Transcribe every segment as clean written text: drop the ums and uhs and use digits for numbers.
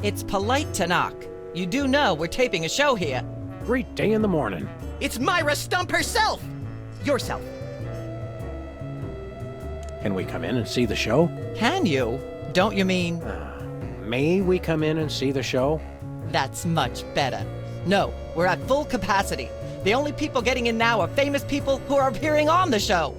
It's polite to knock. You do know we're taping a show here. Great day in the morning. It's Myra Stump herself! Yourself. Can we come in and see the show? Can you? Don't you mean... May we come in and see the show? That's much better. No, we're at full capacity. The only people getting in now are famous people who are appearing on the show.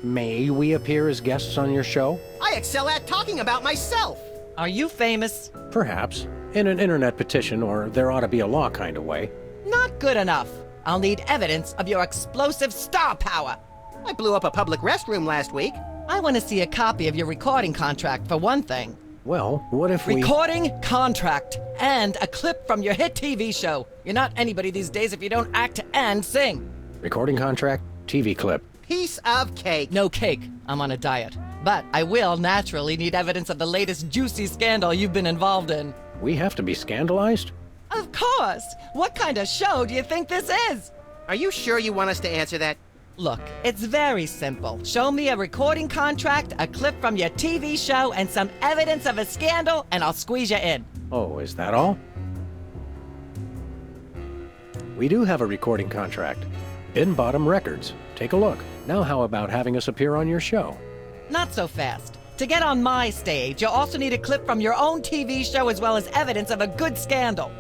May we appear as guests on your show? I excel at talking about myself! Are you famous? Perhaps. In an internet petition, or there ought to be a law kind of way. Not good enough. I'll need evidence of your explosive star power. I blew up a public restroom last week. I want to see a copy of your recording contract, for one thing. Well, what if we... Recording contract and a clip from your hit TV show. You're not anybody these days if you don't act and sing. Recording contract, TV clip. Piece of cake. No cake. I'm on a diet. But I will naturally need evidence of the latest juicy scandal you've been involved in. We have to be scandalized? Of course! What kind of show do you think this is? Are you sure you want us to answer that? Look, it's very simple. Show me a recording contract, a clip from your TV show, and some evidence of a scandal, and I'll squeeze you in. Oh, is that all? We do have a recording contract. Bin Bottom Records. Take a look. Now how about having us appear on your show? Not so fast. To get on my stage, you'll also need a clip from your own TV show as well as evidence of a good scandal.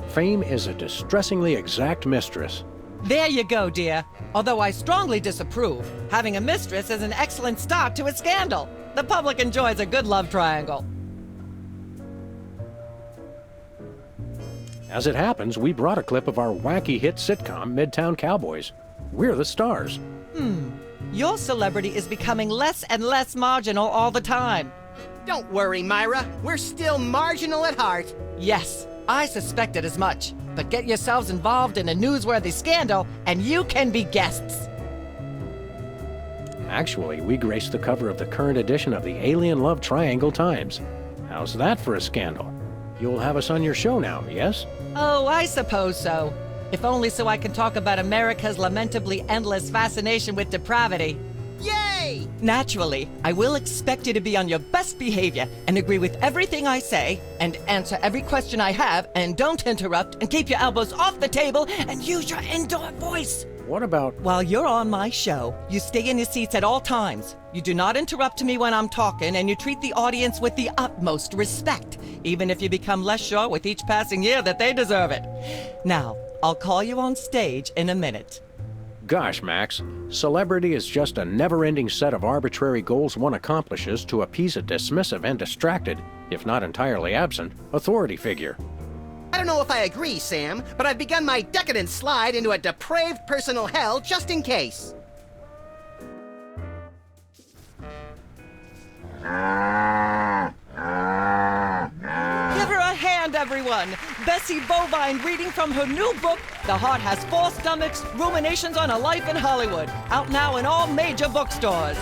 Fame is a distressingly exact mistress. There you go, dear. Although I strongly disapprove, having a mistress is an excellent start to a scandal. The public enjoys a good love triangle. As it happens, we brought a clip of our wacky hit sitcom, Midtown Cowboys. We're the stars. Your celebrity is becoming less and less marginal all the time. Don't worry, Myra. We're still marginal at heart. Yes, I suspected as much. But get yourselves involved in a newsworthy scandal, and you can be guests. Actually, we graced the cover of the current edition of the Alien Love Triangle Times. How's that for a scandal? You'll have us on your show now, yes? Oh, I suppose so. If only so I can talk about America's lamentably endless fascination with depravity. Yay! Naturally, I will expect you to be on your best behavior and agree with everything I say and answer every question I have and don't interrupt and keep your elbows off the table and use your indoor voice. What about... While you're on my show, you stay in your seats at all times. You do not interrupt me when I'm talking, and you treat the audience with the utmost respect, even if you become less sure with each passing year that they deserve it. Now, I'll call you on stage in a minute. Gosh, Max, celebrity is just a never-ending set of arbitrary goals one accomplishes to appease a dismissive and distracted, if not entirely absent, authority figure. I don't know if I agree, Sam, but I've begun my decadent slide into a depraved personal hell just in case. Give her a hand, everyone! Bessie Bovine reading from her new book, The Heart Has Four Stomachs, Ruminations on a Life in Hollywood, out now in all major bookstores.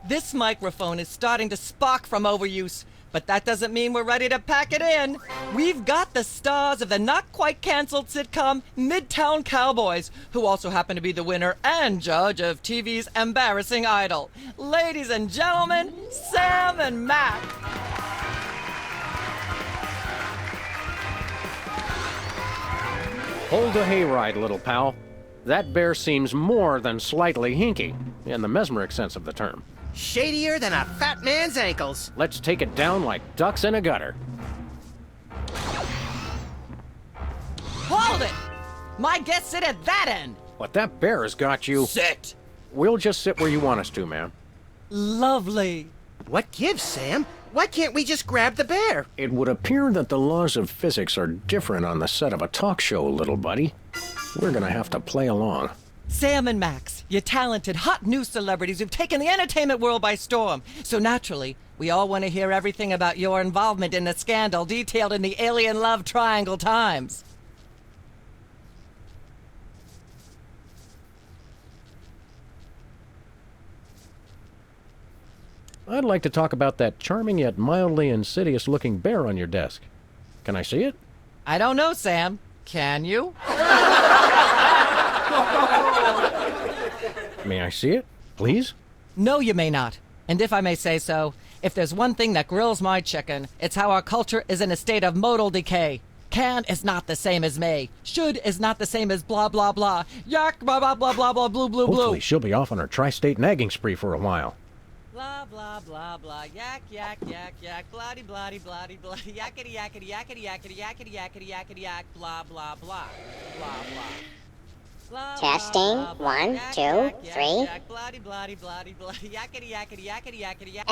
This microphone is starting to spark from overuse, but that doesn't mean we're ready to pack it in. We've got the stars of the not-quite-canceled sitcom Midtown Cowboys, who also happen to be the winner and judge of TV's Embarrassing Idol. Ladies and gentlemen, Sam and Mac. Hold the hayride, little pal. That bear seems more than slightly hinky, in the mesmeric sense of the term. Shadier than a fat man's ankles. Let's take it down like ducks in a gutter. Hold it! My guests sit at that end. But that bear has got you... Sit. We'll just sit where you want us to, ma'am. Lovely. What gives, Sam? Why can't we just grab the bear? It would appear that the laws of physics are different on the set of a talk show, little buddy. We're gonna have to play along. Sam and Max, you're talented, hot new celebrities who've taken the entertainment world by storm. So naturally, we all want to hear everything about your involvement in the scandal detailed in the Alien Love Triangle Times. I'd like to talk about that charming yet mildly insidious-looking bear on your desk. Can I see it? I don't know, Sam. Can you? May I see it, please? No, you may not. And if I may say so, if there's one thing that grills my chicken, it's how our culture is in a state of modal decay. Can is not the same as may. Should is not the same as blah, blah, blah. Yak, blah, blah, blah, blah, blah, blue, blue, blue. Hopefully she'll be off on her tri-state nagging spree for a while. Blah, blah, blah, blah. Yak, yak, yak, yak. Blah-de, blah-de, blah-de, blah. Yakety, yakety, yakety, yakety, yakety, yakety, yakety, yak. Blah, blah, blah. Blah, blah. Blah, Testing. blah, blah, 1, yak, 2, yak, 3. yak, yak. Blah-de, blah-de, blah-de, blah. Yakety, yakety, yakety, yakety, yak.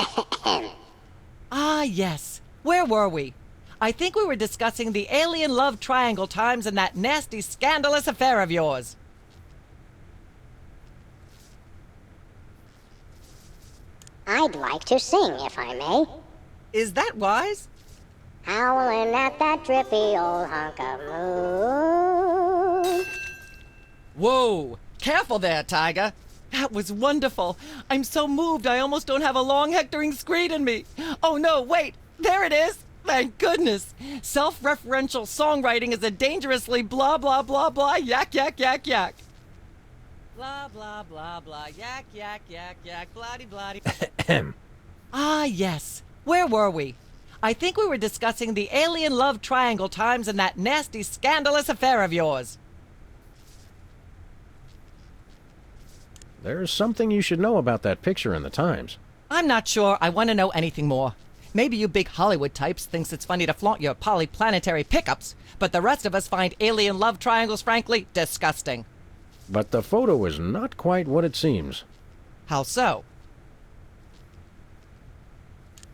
Ah, yes. Where were we? I think we were discussing the alien love triangle times and that nasty, scandalous affair of yours. I'd like to sing, if I may. Is that wise? Howling at that drippy old hunk of moon. Whoa! Careful there, Tiger. That was wonderful. I'm so moved I almost don't have a long hectoring screed in me. Oh no, wait! There it is! Thank goodness! Self-referential songwriting is a dangerously blah blah blah blah yak yak yak yak. Blah blah blah blah yak yak yak yak blah-de blah-de. Ah yes. Where were we? I think we were discussing the alien love triangle times and that nasty scandalous affair of yours. There's something you should know about that picture in the Times. I'm not sure I want to know anything more. Maybe you big Hollywood types thinks it's funny to flaunt your polyplanetary pickups, but the rest of us find alien love triangles frankly disgusting. But the photo is not quite what it seems. How so?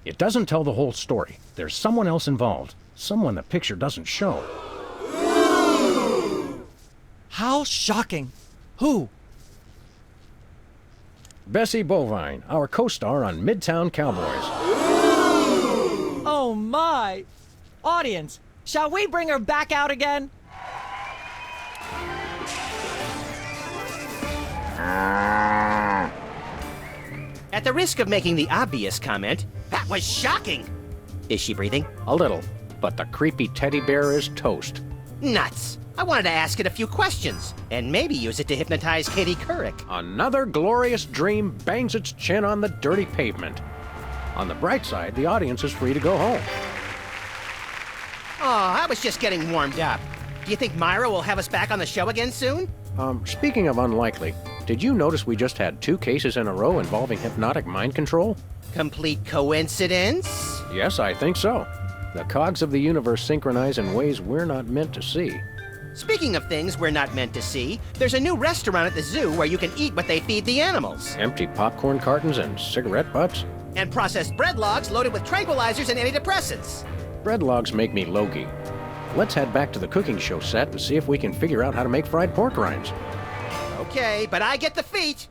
It doesn't tell the whole story. There's someone else involved. Someone the picture doesn't show. How shocking. Who? Bessie Bovine, our co-star on Midtown Cowboys. Oh my! Audience, shall we bring her back out again? At the risk of making the obvious comment, that was shocking. Is she breathing? A little, but the creepy teddy bear is toast. Nuts. I wanted to ask it a few questions, and maybe use it to hypnotize Katie Couric. Another glorious dream bangs its chin on the dirty pavement. On the bright side, the audience is free to go home. Oh, I was just getting warmed up. Do you think Myra will have us back on the show again soon? Speaking of unlikely, did you notice we just had 2 cases in a row involving hypnotic mind control? Complete coincidence? Yes, I think so. The cogs of the universe synchronize in ways we're not meant to see. Speaking of things we're not meant to see, there's a new restaurant at the zoo where you can eat what they feed the animals. Empty popcorn cartons and cigarette butts? And processed bread logs loaded with tranquilizers and antidepressants. Bread logs make me logy. Let's head back to the cooking show set and see if we can figure out how to make fried pork rinds. Okay, but I get the feet.